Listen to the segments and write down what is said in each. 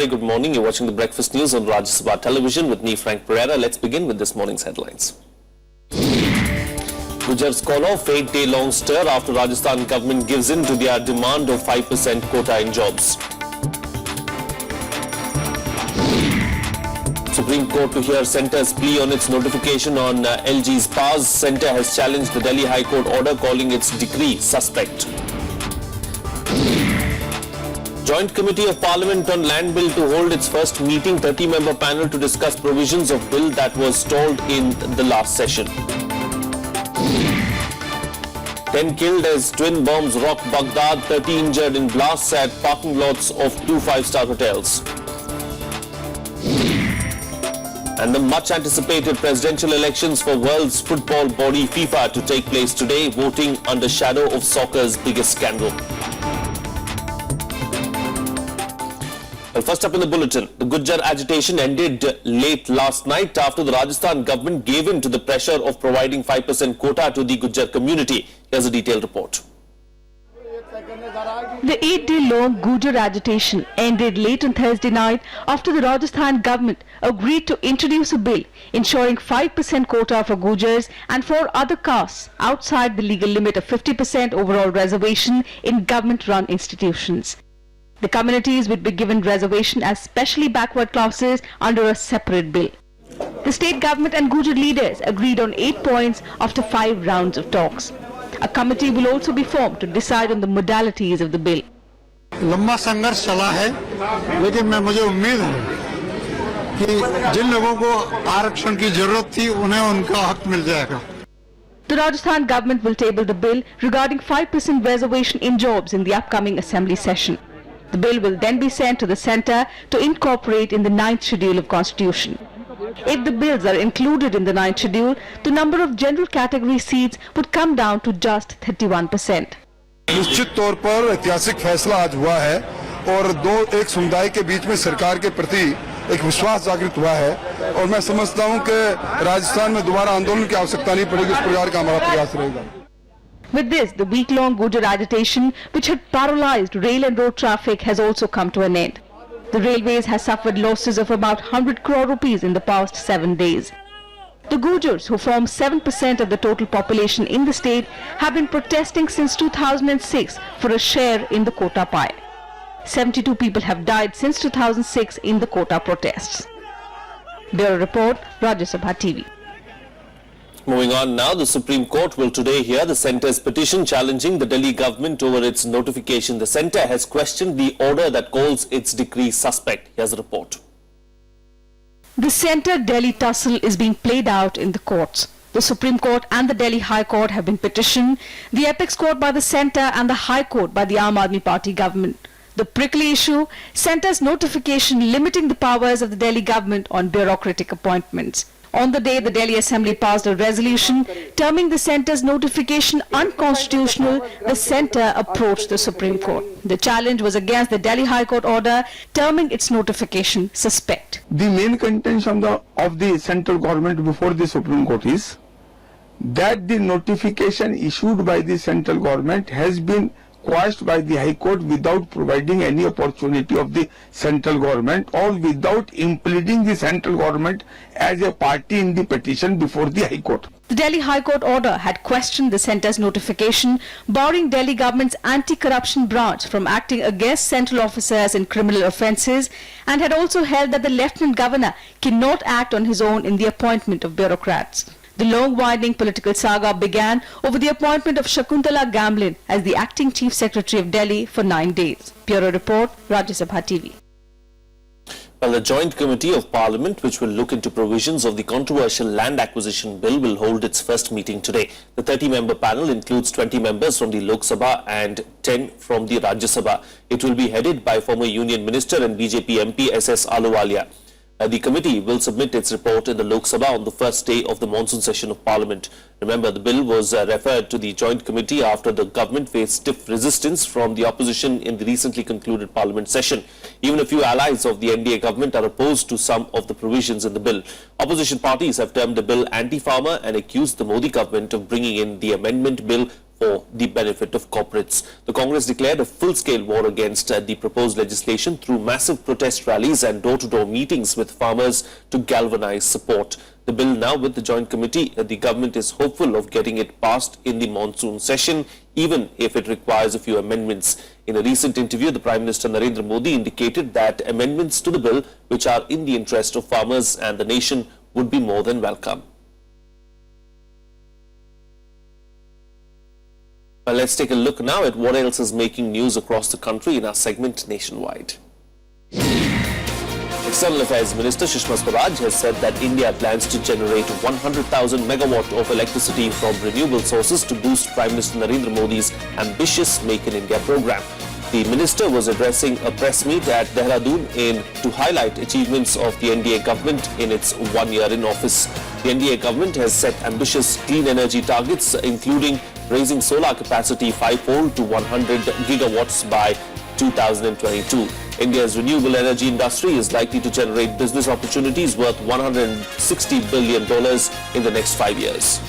very good morning. You're watching the Breakfast News on Rajya Sabha television with me, Frank Pereira. Let's begin with this morning's headlines. Gujjar's call-off, 8-day-long stir after Rajasthan government gives in to their demand of 5% quota in jobs. Supreme Court to hear Centre's plea on its notification on LG's powers. Centre has challenged the Delhi High Court order calling its decree suspect. Joint Committee of Parliament on Land Bill to hold its first meeting, 30-member panel to discuss provisions of bill that was stalled in the last session. 10 killed as twin bombs rock Baghdad, 30 injured in blasts at parking lots of 2 5-star hotels. And the much-anticipated presidential elections for world's football body FIFA to take place today, voting under shadow of soccer's biggest scandal. Well, first up in the bulletin, the Gujjar agitation ended late last night after the Rajasthan government gave in to the pressure of providing 5% quota to the Gujjar community. Here's a detailed report. The 8-day-long Gujjar agitation ended late on Thursday night after the Rajasthan government agreed to introduce a bill ensuring 5% quota for Gujars and for other castes outside the legal limit of 50% overall reservation in government-run institutions. The communities would be given reservation as specially backward classes under a separate bill. The state government and Gujjar leaders agreed on 8 points after 5 rounds of talks. A committee will also be formed to decide on the modalities of the bill. लंबा संघर्ष चला है, लेकिन मुझे उम्मीद है कि जिन लोगों को आरक्षण की जरूरत थी, उन्हें उनका हक मिल जाएगा. The Rajasthan government will table the bill regarding 5% reservation in jobs in the upcoming assembly session. The bill will then be sent to the centre to incorporate in the 9th schedule of constitution. If the bills are included in the 9th schedule, the number of general category seats would come down to just 31%. निश्चित तौर पर ऐतिहासिक फैसला आज हुआ है और एक समुदाय के बीच में सरकार के प्रति एक विश्वास जागृत हुआ है और मैं समझता हूं कि राजस्थान में दोबारा आंदोलन की आवश्यकता नहीं पड़ेगी. इस प्रकार का हमारा प्रयास रहेगा. With this, the week-long Gujjar agitation, which had paralyzed rail and road traffic, has also come to an end. The railways has suffered losses of about 100 crore rupees in the past 7 days. The Gujars, who form 7% of the total population in the state, have been protesting since 2006 for a share in the quota pie. 72 people have died since 2006 in the quota protests. Bureau Report, Rajya Sabha TV. Moving on now, the Supreme Court will today hear the Centre's petition challenging the Delhi government over its notification. The Centre has questioned the order that calls its decree suspect. Here's the report. The Centre Delhi tussle is being played out in the courts. The Supreme Court and the Delhi High Court have been petitioned, the Apex Court by the Centre and the High Court by the Aam Aadmi Party government. The prickly issue, Centre's notification limiting the powers of the Delhi government on bureaucratic appointments. On the day, the Delhi Assembly passed a resolution terming the Centre's notification unconstitutional. The Centre approached the Supreme Court. The challenge was against the Delhi High Court order terming its notification suspect. The main contention of the central government before the Supreme Court is that the notification issued by the central government has been quashed by the High Court without providing any opportunity of the central government or without impleading the central government as a party in the petition before the High Court. The Delhi High Court order had questioned the Centre's notification, barring Delhi government's anti-corruption branch from acting against central officers in criminal offences, and had also held that the Lieutenant Governor cannot act on his own in the appointment of bureaucrats. The long-winding political saga began over the appointment of Shakuntala Gamblin as the acting Chief Secretary of Delhi for 9 days. Bureau Report, Rajya Sabha TV. Well, the Joint Committee of Parliament, which will look into provisions of the controversial land acquisition bill, will hold its first meeting today. The 30-member panel includes 20 members from the Lok Sabha and 10 from the Rajya Sabha. It will be headed by former Union Minister and BJP MP S.S. Ahluwalia. The committee will submit its report in the Lok Sabha on the first day of the monsoon session of Parliament. Remember, the bill was referred to the Joint Committee after the government faced stiff resistance from the opposition in the recently concluded Parliament session. Even a few allies of the NDA government are opposed to some of the provisions in the bill. Opposition parties have termed the bill anti-farmer and accused the Modi government of bringing in the amendment bill for the benefit of corporates. The Congress declared a full-scale war against the proposed legislation through massive protest rallies and door-to-door meetings with farmers to galvanize support. The bill now with the Joint Committee, the government is hopeful of getting it passed in the monsoon session, even if it requires a few amendments. In a recent interview, the Prime Minister Narendra Modi indicated that amendments to the bill, which are in the interest of farmers and the nation, would be more than welcome. Well, let's take a look now at what else is making news across the country in our segment Nationwide. External Affairs Minister Sushma Swaraj has said that India plans to generate 100,000 megawatt of electricity from renewable sources to boost Prime Minister Narendra Modi's ambitious Make in India program. The minister was addressing a press meet at Dehradun to highlight achievements of the NDA government in its 1 year in office. The NDA government has set ambitious clean energy targets, including raising solar capacity fivefold to 100 gigawatts by 2022. India's renewable energy industry is likely to generate business opportunities worth $160 billion in the next 5 years.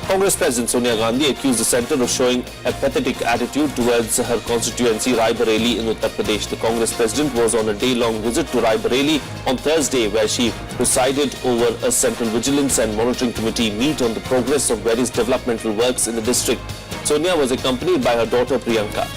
Congress President Sonia Gandhi accused the centre of showing a pathetic attitude towards her constituency Rai Bareli in Uttar Pradesh. The Congress President was on a day-long visit to Rai Bareli on Thursday, where she presided over a Central Vigilance and Monitoring Committee meet on the progress of various developmental works in the district. Sonia was accompanied by her daughter Priyanka.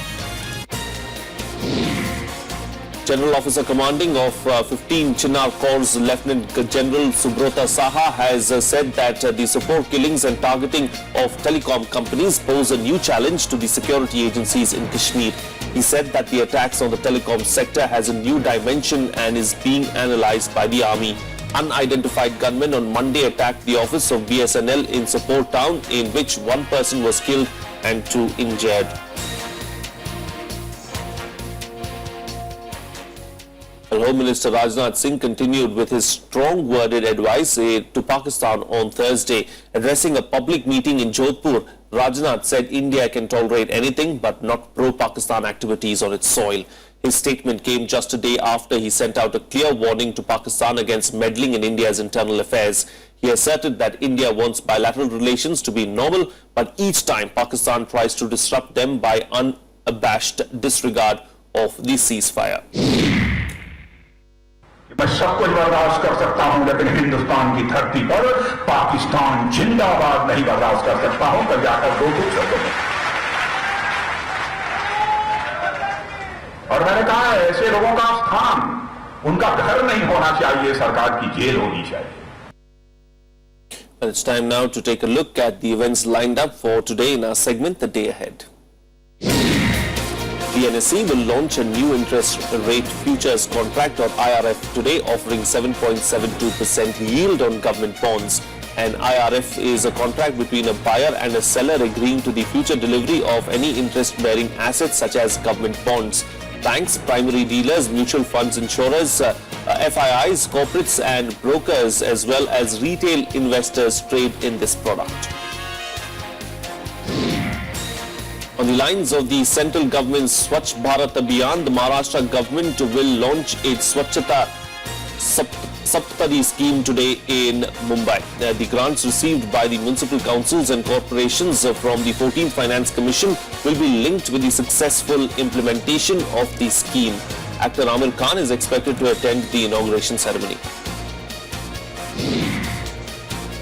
General Officer Commanding of 15 Chinnar Corps Lieutenant General Subrata Saha has said that the support killings and targeting of telecom companies pose a new challenge to the security agencies in Kashmir. He said that the attacks on the telecom sector has a new dimension and is being analyzed by the army. Unidentified gunmen on Monday attacked the office of BSNL in Sopore town, in which one person was killed and 2 injured. Home Minister Rajnath Singh continued with his strong-worded advice to Pakistan on Thursday. Addressing a public meeting in Jodhpur, Rajnath said India can tolerate anything but not pro-Pakistan activities on its soil. His statement came just a day after he sent out a clear warning to Pakistan against meddling in India's internal affairs. He asserted that India wants bilateral relations to be normal, but each time Pakistan tries to disrupt them by unabashed disregard of the ceasefire. मैं सब कुछ बर्दाश्त कर सकता हूं, लेकिन हिंदुस्तान की धरती पर पाकिस्तान जिंदाबाद नहीं बर्दाश्त कर सकता हूं। कल जाकर दो शब्दों में और मैंने कहा ऐसे लोगों का स्थान उनका घर नहीं होना चाहिए, सरकार की जेल होनी चाहिए। Well, it's time now to take a look at the events lined up for today in our segment The Day Ahead. The NSE will launch a new interest rate futures contract or IRF today, offering 7.72% yield on government bonds. An IRF is a contract between a buyer and a seller agreeing to the future delivery of any interest-bearing assets such as government bonds. Banks, primary dealers, mutual funds, insurers, FIIs, corporates and brokers as well as retail investors trade in this product. On the lines of the central government's Swachh Bharat Abhiyan, the Maharashtra government will launch its Swachhata Saptari scheme today in Mumbai. The grants received by the municipal councils and corporations from the 14th Finance Commission will be linked with the successful implementation of the scheme. Actor Amir Khan is expected to attend the inauguration ceremony.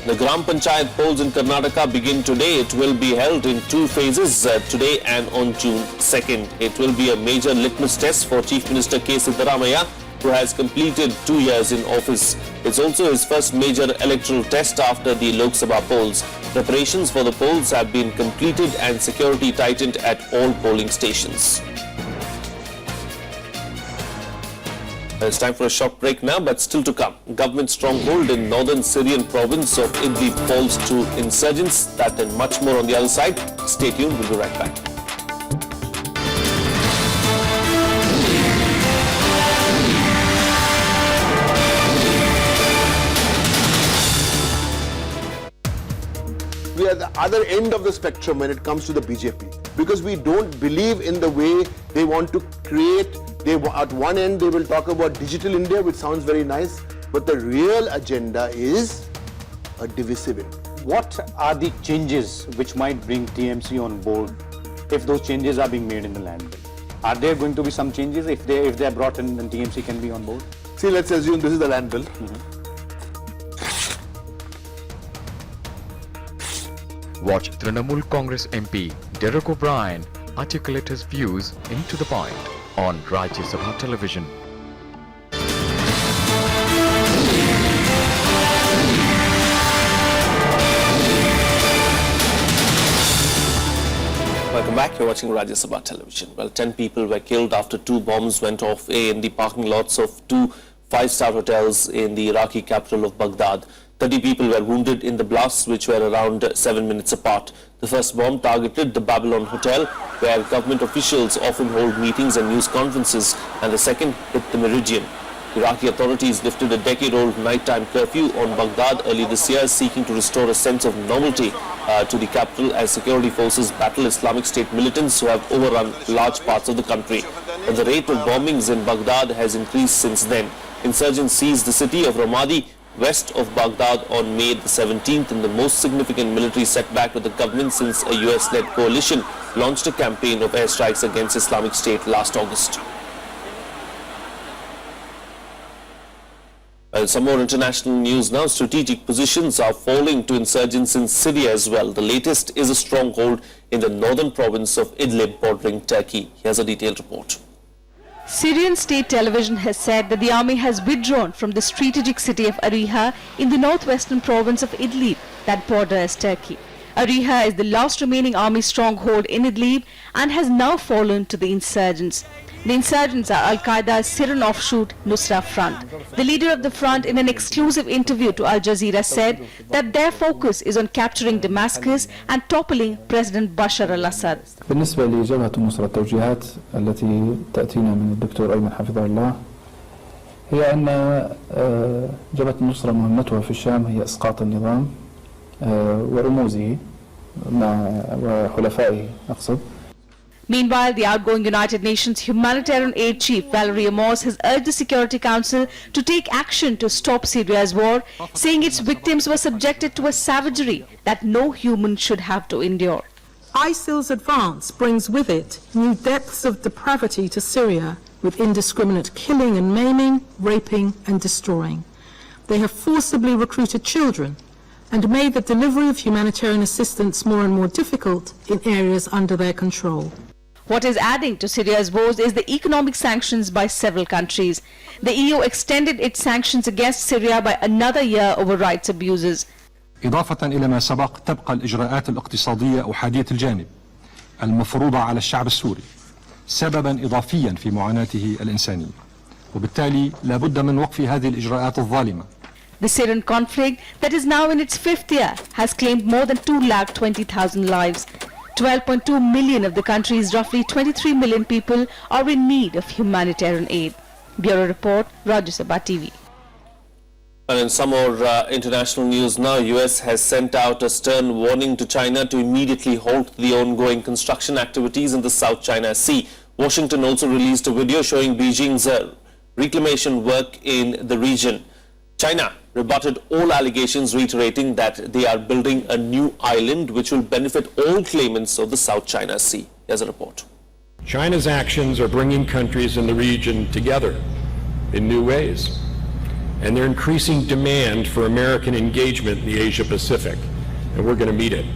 The Gram Panchayat polls in Karnataka begin today. It will be held in 2 phases, today and on June 2nd. It will be a major litmus test for Chief Minister K. Siddaramaiah, who has completed 2 years in office. It's also his first major electoral test after the Lok Sabha polls. Preparations for the polls have been completed and security tightened at all polling stations. It's time for a short break now, but still to come. Government stronghold in northern Syrian province of Idlib falls to insurgents. That and much more on the other side. Stay tuned, we'll be right back. We are at the other end of the spectrum when it comes to the BJP, because we don't believe in the way they want to create. At one end they will talk about digital India, which sounds very nice, but the real agenda is a divisive India. What are the changes which might bring TMC on board if those changes are being made in the land bill? Are there going to be some changes if they are brought in, then TMC can be on board? See, let's assume this is the land bill. Watch Trinamool Congress MP Derek O'Brien articulate his views into the point on Rajya Sabha television. Welcome back. You're watching Rajya Sabha television. Well, 10 people were killed after 2 bombs went off in the parking lots of 2 5-star hotels in the Iraqi capital of Baghdad. 30 people were wounded in the blasts, which were around 7 minutes apart. The first bomb targeted the Babylon Hotel, where government officials often hold meetings and news conferences, and the second hit the Meridian. Iraqi authorities lifted a decade-old nighttime curfew on Baghdad early this year, seeking to restore a sense of normality to the capital as security forces battle Islamic State militants who have overrun large parts of the country. But the rate of bombings in Baghdad has increased since then. Insurgents seized the city of Ramadi, west of Baghdad, on May the 17th in the most significant military setback with the government since a US-led coalition launched a campaign of airstrikes against Islamic State last August. Some more international news now. Strategic positions are falling to insurgents in Syria as well. The latest is a stronghold in the northern province of Idlib bordering Turkey. Here's a detailed report. Syrian state television has said that the army has withdrawn from the strategic city of Ariha in the northwestern province of Idlib that borders Turkey. Ariha is the last remaining army stronghold in Idlib and has now fallen to the insurgents. The insurgents are Al-Qaeda's Syrian offshoot Nusra Front. The leader of the front, in an exclusive interview to Al Jazeera, said that their focus is on capturing Damascus and toppling President Bashar al-Assad. بالنسبة لجبهة النصرة التوجيهات التي تأتينا من الدكتور أيمن حفظه الله هي أن جبهة النصرة مهمتها في الشام هي إسقاط النظام ورموزه وحلفائه أقصد. Meanwhile, the outgoing United Nations Humanitarian Aid Chief Valerie Amos has urged the Security Council to take action to stop Syria's war, saying its victims were subjected to a savagery that no human should have to endure. ISIL's advance brings with it new depths of depravity to Syria, with indiscriminate killing and maiming, raping and destroying. They have forcibly recruited children and made the delivery of humanitarian assistance more and more difficult in areas under their control. What is adding to Syria's woes is the economic sanctions by several countries. The EU extended its sanctions against Syria by another year over rights abuses. إضافة إلى ما سبق، تبقى الإجراءات الاقتصادية أحادية الجانب المفروضة على الشعب السوري سببا إضافيا في معاناته الإنسانية، وبالتالي لا بد من وقف هذه الإجراءات الظالمة. The Syrian conflict, that is now in its 5th year, has claimed more than 220,000 lives. 12.2 million of the country's roughly 23 million people are in need of humanitarian aid. Bureau Report, Rajya Sabha TV. And in some more international news now, US has sent out a stern warning to China to immediately halt the ongoing construction activities in the South China Sea. Washington also released a video showing Beijing's reclamation work in the region. China rebutted all allegations, reiterating that they are building a new island which will benefit all claimants of the South China Sea. Here's a report. China's actions are bringing countries in the region together in new ways, and they're increasing demand for American engagement in the Asia-Pacific, and we're going to meet it.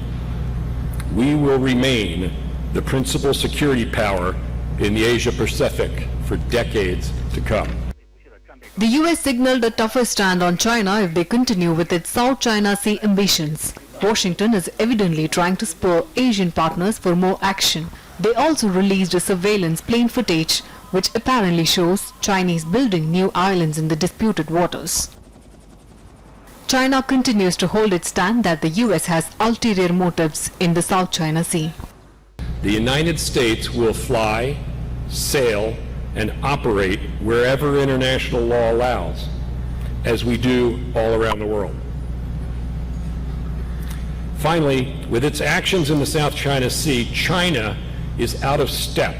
We will remain the principal security power in the Asia-Pacific for decades to come. The US signaled a tougher stand on China if they continue with its South China Sea ambitions. Washington is evidently trying to spur Asian partners for more action. They also released a surveillance plane footage which apparently shows Chinese building new islands in the disputed waters. China continues to hold its stand that the US has ulterior motives in the South China Sea. The United States will fly, sail, and operate wherever international law allows, as we do all around the world. Finally, with its actions in the South China Sea, China is out of step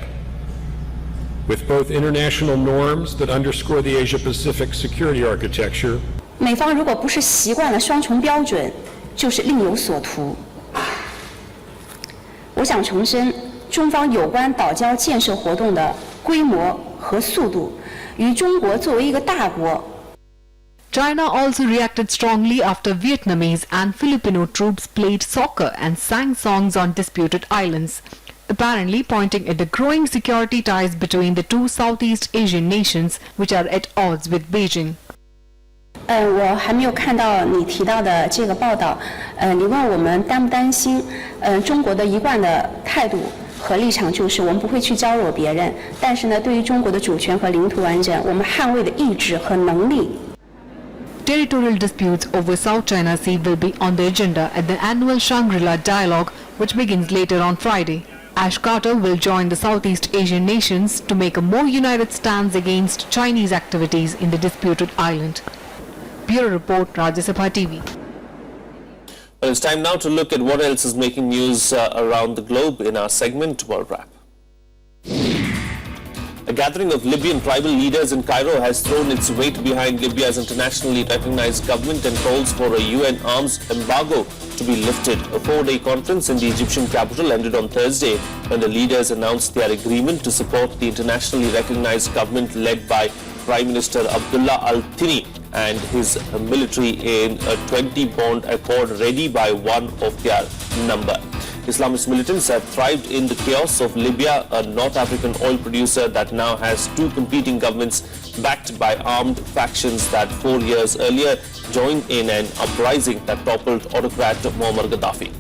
with both international norms that underscore the Asia-Pacific security architecture. 美方如果不是习惯了双重标准，就是另有所图。我想重申，中方有关岛礁建设活动的规模和速度，与中国作为一个大国。 China also reacted strongly after Vietnamese and Filipino troops played soccer and sang songs on disputed islands, apparently pointing at the growing security ties between the two Southeast Asian nations which are at odds with Beijing. 我还没有看到你提到的这个报道。你问我们担不担心？中国的一贯的态度和立场就是我们不会去招惹别人，但是呢，对于中国的主权和领土完整，我们捍卫的意志和能力。 Territorial disputes over South China Sea will be on the agenda at the annual Shangri-La Dialogue, which begins later on Friday. Ash Carter will join the Southeast Asian nations to make a more united stance against Chinese activities in the disputed island. Bureau Report, Rajya Sabha TV. Well, it's time now to look at what else is making news around the globe in our segment World Wrap. A gathering of Libyan tribal leaders in Cairo has thrown its weight behind Libya's internationally recognized government and calls for a UN arms embargo to be lifted. A 4-day conference in the Egyptian capital ended on Thursday when the leaders announced their agreement to support the internationally recognized government led by Prime Minister Abdullah Al-Thani and his military in a 20-bond accord ready by one of their number. Islamist militants have thrived in the chaos of Libya, a North African oil producer that now has two competing governments backed by armed factions that 4 years earlier joined in an uprising that toppled autocrat Muammar Gaddafi.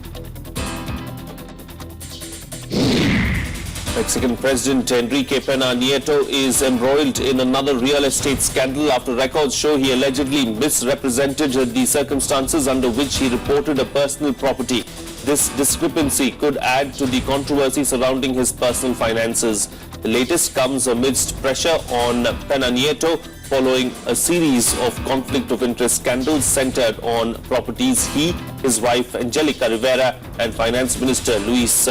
Mexican President Enrique Pena Nieto is embroiled in another real estate scandal after records show he allegedly misrepresented the circumstances under which he reported a personal property. This discrepancy could add to the controversy surrounding his personal finances. The latest comes amidst pressure on Pena Nieto following a series of conflict of interest scandals centered on properties he, his wife Angelica Rivera and Finance Minister Luis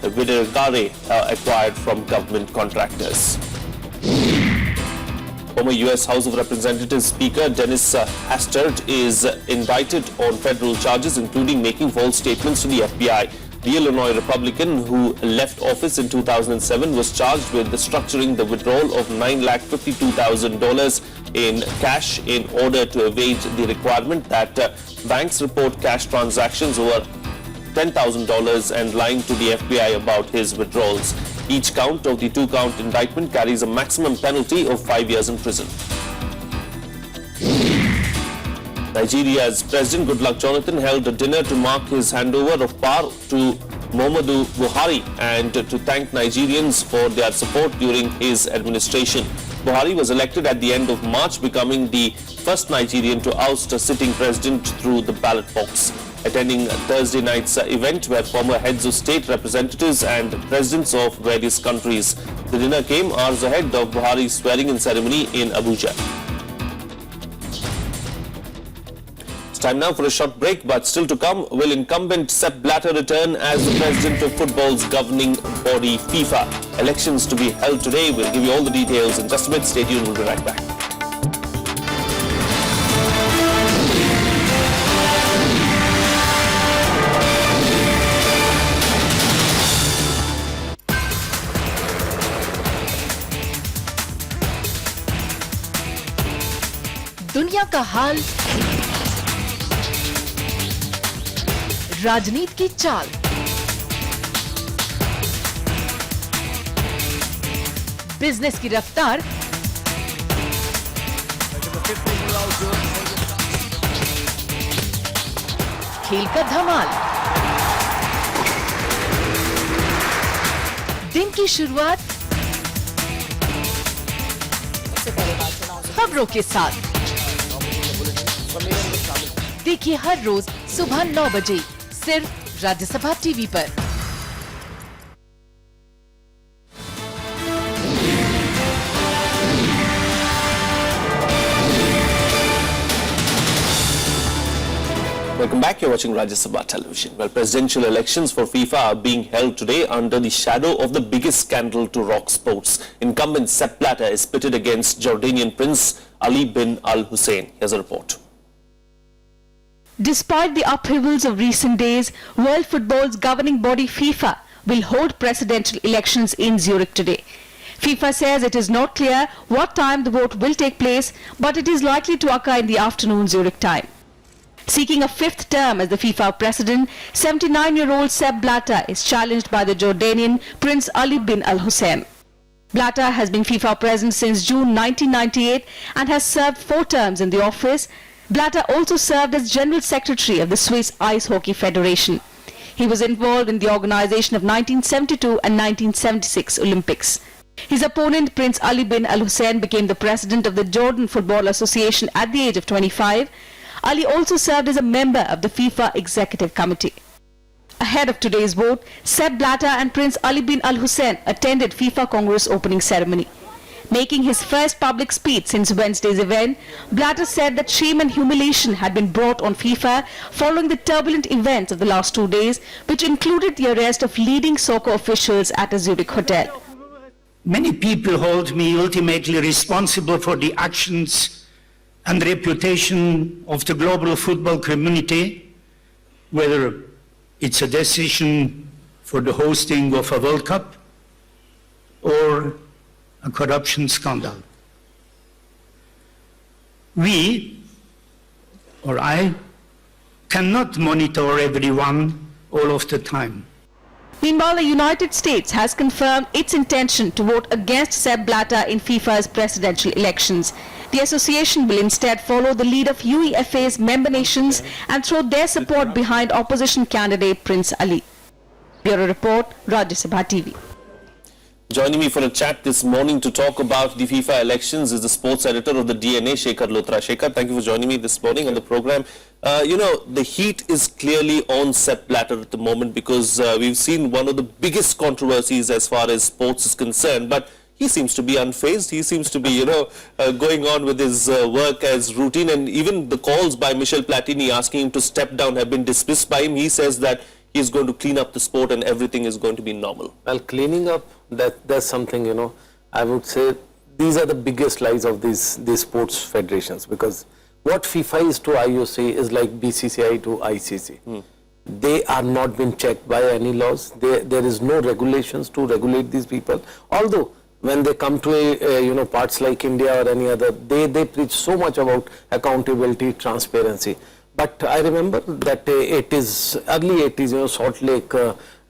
Videgaray acquired from government contractors. Former U.S. House of Representatives Speaker Dennis Hastert is indicted on federal charges, including making false statements to the FBI. The Illinois Republican who left office in 2007 was charged with structuring the withdrawal of $952,000 in cash in order to evade the requirement that banks report cash transactions over $10,000 and lying to the FBI about his withdrawals. Each count of the two-count indictment carries a maximum penalty of 5 years in prison. Nigeria's President Goodluck Jonathan held a dinner to mark his handover of power to Muhammadu Buhari and to thank Nigerians for their support during his administration. Buhari was elected at the end of March, becoming the first Nigerian to oust a sitting president through the ballot box. Attending Thursday night's event were former heads of state, representatives and presidents of various countries. The dinner came hours ahead of Buhari's swearing-in ceremony in Abuja. It's time now for a short break, but still to come, will incumbent Sepp Blatter return as the president of football's governing body FIFA? Elections to be held today. We'll give you all the details in just a bit. Stay tuned, we'll be right back. दुनिया का हाल, राजनीति की चाल, business की रफ्तार, खेल का धमाल, दिन की शुरुआत खबरों के साथ। देखिए हर रोज सुबह 9 बजे सिर्फ राज्यसभा टीवी पर। Welcome back. You're watching Rajya Sabha television. Well, presidential elections for FIFA are being held today under the shadow of the biggest scandal to rock sports. Incumbent Sepp Blatter is pitted against Jordanian Prince Ali bin Al Hussein. Here's a report. Despite the upheavals of recent days, world football's governing body FIFA will hold presidential elections in Zurich today. FIFA says it is not clear what time the vote will take place, but it is likely to occur in the afternoon Zurich time. Seeking a fifth term as the FIFA president, 79-year-old Sepp Blatter is challenged by the Jordanian Prince Ali bin Al Hussein. Blatter has been FIFA president since June 1998 and has served 4 terms in the office. Blatter also served as General Secretary of the Swiss Ice Hockey Federation. He was involved in the organization of 1972 and 1976 Olympics. His opponent, Prince Ali bin Al Hussein, became the president of the Jordan Football Association at the age of 25. Ali also served as a member of the FIFA Executive Committee. Ahead of today's vote, Sepp Blatter and Prince Ali bin Al Hussein attended FIFA Congress opening ceremony. Making his first public speech since Wednesday's event, Blatter said that shame and humiliation had been brought on FIFA following the turbulent events of the last 2 days, which included the arrest of leading soccer officials at a Zurich hotel. Many people hold me ultimately responsible for the actions and reputation of the global football community, whether it's a decision for the hosting of a World Cup or a corruption scandal. We, or I, cannot monitor everyone all of the time. Meanwhile, the United States has confirmed its intention to vote against Sepp Blatter in FIFA's presidential elections. The association will instead follow the lead of UEFA's member nations and throw their support behind opposition candidate Prince Ali. Bureau Report, Rajya Sabha TV. Joining me for a chat this morning to talk about the FIFA elections is the sports editor of the DNA, Shekhar Lothra. Shekhar, thank you for joining me this morning on the program. The heat is clearly on Sepp Blatter at the moment because we've seen one of the biggest controversies as far as sports is concerned, but he seems to be unfazed. He seems to be, going on with his work as routine, and even the calls by Michel Platini asking him to step down have been dismissed by him. He says that he's going to clean up the sport and everything is going to be normal. Well, cleaning up, that's something, I would say these are the biggest lies of these sports federations, because what FIFA is to IOC is like BCCI to ICC. They are not being checked by any laws. There is no regulations to regulate these people. Although when they come to parts like India or any other, they preach so much about accountability, transparency. But I remember that it is early 80s, Salt Lake,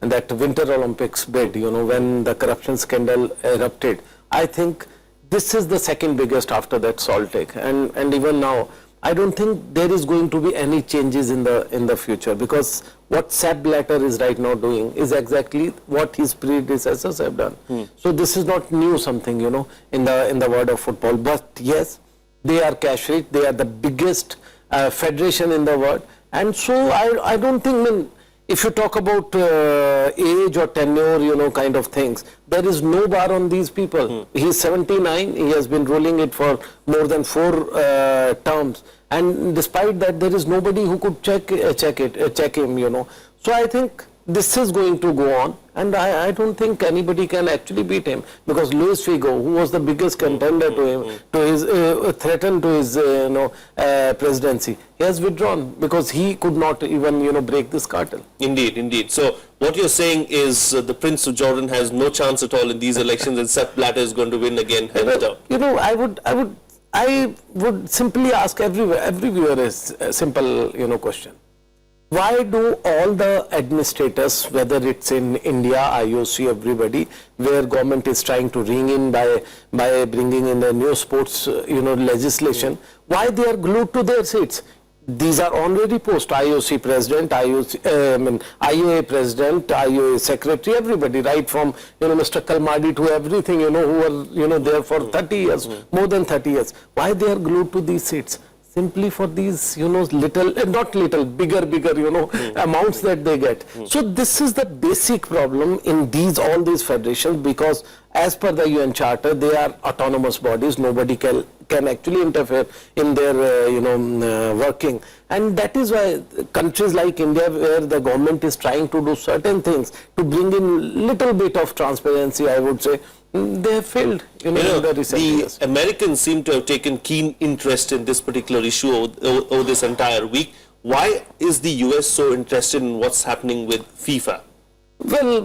that Winter Olympics bid, when the corruption scandal erupted. I think this is the second biggest after that Salt Lake, and even now, I don't think there is going to be any changes in the future, because what Sepp Blatter is right now doing is exactly what his predecessors have done. So this is not new something, in the world of football. But yes, they are cash rich. They are the biggest federation in the world, and so I don't think, if you talk about age or tenure, kind of things, there is no bar on these people. He's 79, he has been ruling it for more than 4 terms, and despite that, there is nobody who could check him, So I think this is going to go on, and I don't think anybody can actually beat him, because Luis Figo, who was the biggest contender to him, to his threatened to his presidency, he has withdrawn because he could not even break this cartel. Indeed. So what you're saying is the Prince of Jordan has no chance at all in these elections, and Sepp Blatter is going to win again. I would simply ask every viewer a simple question. Why do all the administrators, whether it's in India, IOC, everybody, where government is trying to ring in by bringing in the new sports, legislation, why they are glued to their seats? These are already post IOC president, IOA president, IOA secretary, everybody, right from Mr. Kalmadi to everything, who were there for 30 years, more than 30 years. Why they are glued to these seats? Simply for these, bigger, amounts that they get. So this is the basic problem in all these federations, because as per the UN Charter, they are autonomous bodies. Nobody can actually interfere in their, working. And that is why countries like India, where the government is trying to do certain things to bring in little bit of transparency, I would say, they have failed in the recent years. Americans seem to have taken keen interest in this particular issue over this entire week. Why is the US so interested in what's happening with FIFA? Well,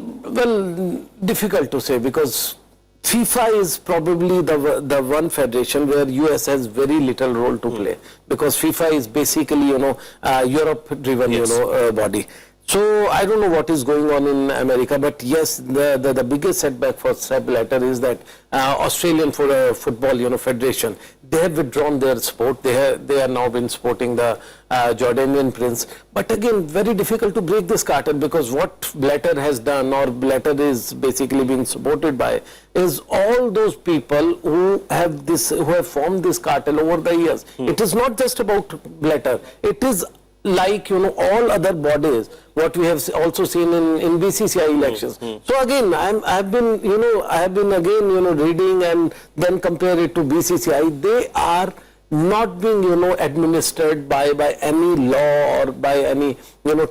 difficult to say, because FIFA is probably the one federation where US has very little role to play, because FIFA is basically, Europe-driven, body. So I don't know what is going on in America, but yes, the biggest setback for Sepp Blatter is that Australian football, federation, they have withdrawn their sport. They are now been supporting the Jordanian prince. But again, very difficult to break this cartel, because what Blatter has done, or Blatter is basically being supported by, is all those people who have formed this cartel over the years. It is not just about Blatter. It is like, all other bodies, what we have also seen in BCCI elections. So again, I have been again, reading and then compare it to BCCI. They are not being, administered by any law or by any,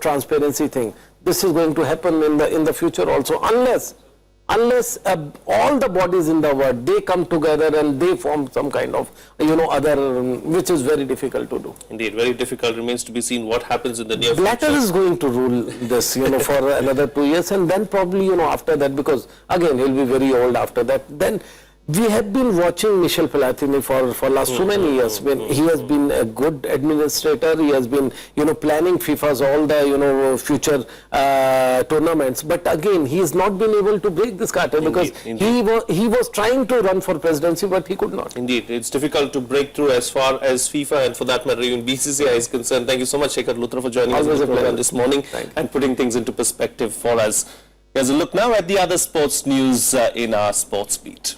transparency thing. This is going to happen in the future also, unless all the bodies in the world, they come together and they form some kind of, other, which is very difficult to do. Indeed, very difficult. Remains to be seen what happens in the near future. Blatter is going to rule this, for another 2 years, and then probably, after that, because again, he'll be very old after that. Then we have been watching Michel Platini for last so many years. When he has been a good administrator, he has been, planning FIFA's all the, future tournaments. But again, he has not been able to break this cartel, because he was trying to run for presidency, but he could not. Indeed, it's difficult to break through as far as FIFA and, for that matter, even BCCI is concerned. Thank you so much, Shekhar Luthra, for joining us on the program this morning and putting things into perspective for us. Here's a look now at the other sports news in our Sports Beat.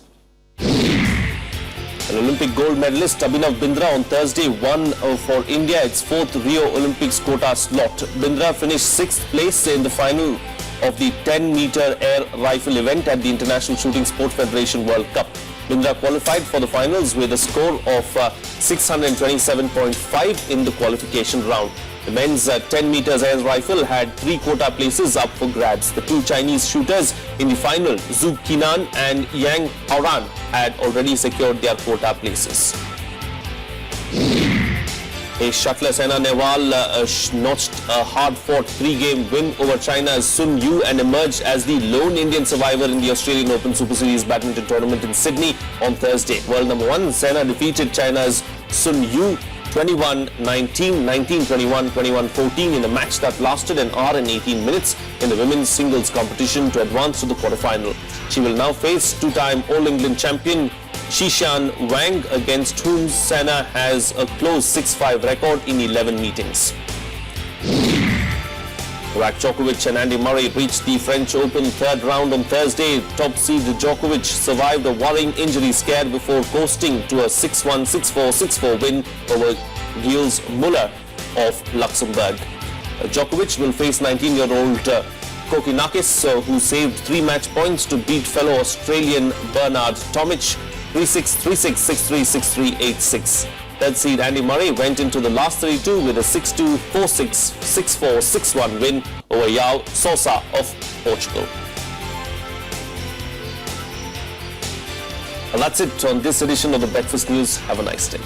An Olympic gold medalist, Abhinav Bindra, on Thursday won for India its 4th Rio Olympics quota slot. Bindra finished 6th place in the final of the 10-meter air rifle event at the International Shooting Sport Federation World Cup. Bindra qualified for the finals with a score of 627.5 in the qualification round. The men's 10 meters air rifle had 3 quota places up for grabs. The 2 Chinese shooters in the final, Zhu Qinan and Yang Haoran, had already secured their quota places. Ace shuttler Saina Nehwal notched a hard-fought 3-game win over China's Sun Yu and emerged as the lone Indian survivor in the Australian Open Super Series badminton tournament in Sydney on Thursday. World number 1 Saina defeated China's Sun Yu 21-19, 19-21, 21-14 in a match that lasted an hour and 18 minutes in the women's singles competition to advance to the quarterfinal. She will now face 2-time All-England champion Xishan Wang, against whom Saina has a close 6-5 record in 11 meetings. Novak Djokovic and Andy Murray reached the French Open 3rd round on Thursday. Top seed Djokovic survived a worrying injury scare before coasting to a 6-1, 6-4, 6-4 win over Gilles Muller of Luxembourg. Djokovic will face 19-year-old Kokkinakis, who saved 3 match points to beat fellow Australian Bernard Tomic 3-6, 3-6, 6-3, 6-3, 8-6. Third seed Andy Murray went into the last 32 with a 6-2, 4-6, 6-4, 6-1 win over João Sousa of Portugal. Well, that's it on this edition of the Breakfast News. Have a nice day.